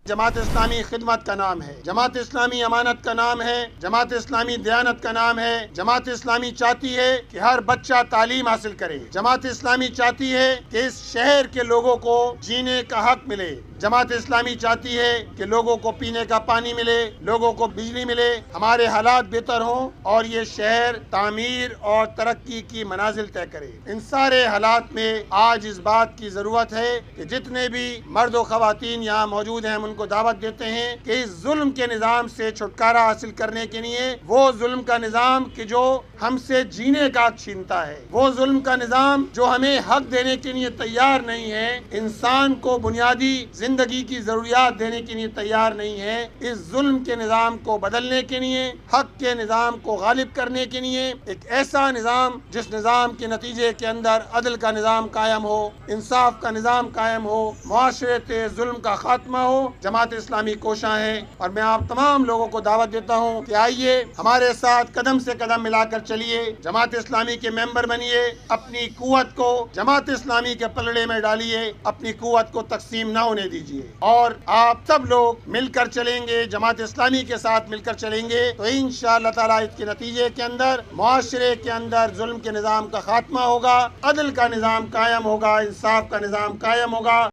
جماعت اسلامی خدمت کا نام ہے، جماعت اسلامی امانت کا نام ہے، جماعت اسلامی دیانت کا نام ہے۔ جماعت اسلامی چاہتی ہے کہ ہر بچہ تعلیم حاصل کرے، جماعت اسلامی چاہتی ہے کہ اس شہر کے لوگوں کو جینے کا حق ملے، جماعت اسلامی چاہتی ہے کہ لوگوں کو پینے کا پانی ملے، لوگوں کو بجلی ملے، ہمارے حالات بہتر ہوں اور یہ شہر تعمیر اور ترقی کی منازل طے کرے۔ ان سارے حالات میں آج اس بات کی ضرورت ہے کہ جتنے بھی مرد و خواتین یہاں موجود ہیں ہم ان کو دعوت دیتے ہیں کہ اس ظلم کے نظام سے چھٹکارا حاصل کرنے کے لیے، وہ ظلم کا نظام کہ جو ہم سے جینے کا حق چھینتا ہے، وہ ظلم کا نظام جو ہمیں حق دینے کے لیے تیار نہیں ہے، انسان کو بنیادی زندگی کی ضروریات دینے کے لیے تیار نہیں ہے، اس ظلم کے نظام کو بدلنے کے لیے، حق کے نظام کو غالب کرنے کے لیے ایک ایسا نظام جس نظام کے نتیجے کے اندر عدل کا نظام قائم ہو، انصاف کا نظام قائم ہو، معاشرت ظلم کا خاتمہ ہو، جماعت اسلامی کوشاں ہے۔ اور میں آپ تمام لوگوں کو دعوت دیتا ہوں کہ آئیے ہمارے ساتھ قدم سے قدم ملا کر چلیے، جماعت اسلامی کے ممبر بنیے، اپنی قوت کو جماعت اسلامی کے پلڑے میں ڈالیے، اپنی قوت کو تقسیم نہ ہونے دیجیے، اور آپ سب لوگ مل کر چلیں گے، جماعت اسلامی کے ساتھ مل کر چلیں گے تو انشاءاللہ تعالیٰ اس کے نتیجے کے اندر معاشرے کے اندر ظلم کے نظام کا خاتمہ ہوگا، عدل کا نظام قائم ہوگا، انصاف کا نظام قائم ہوگا۔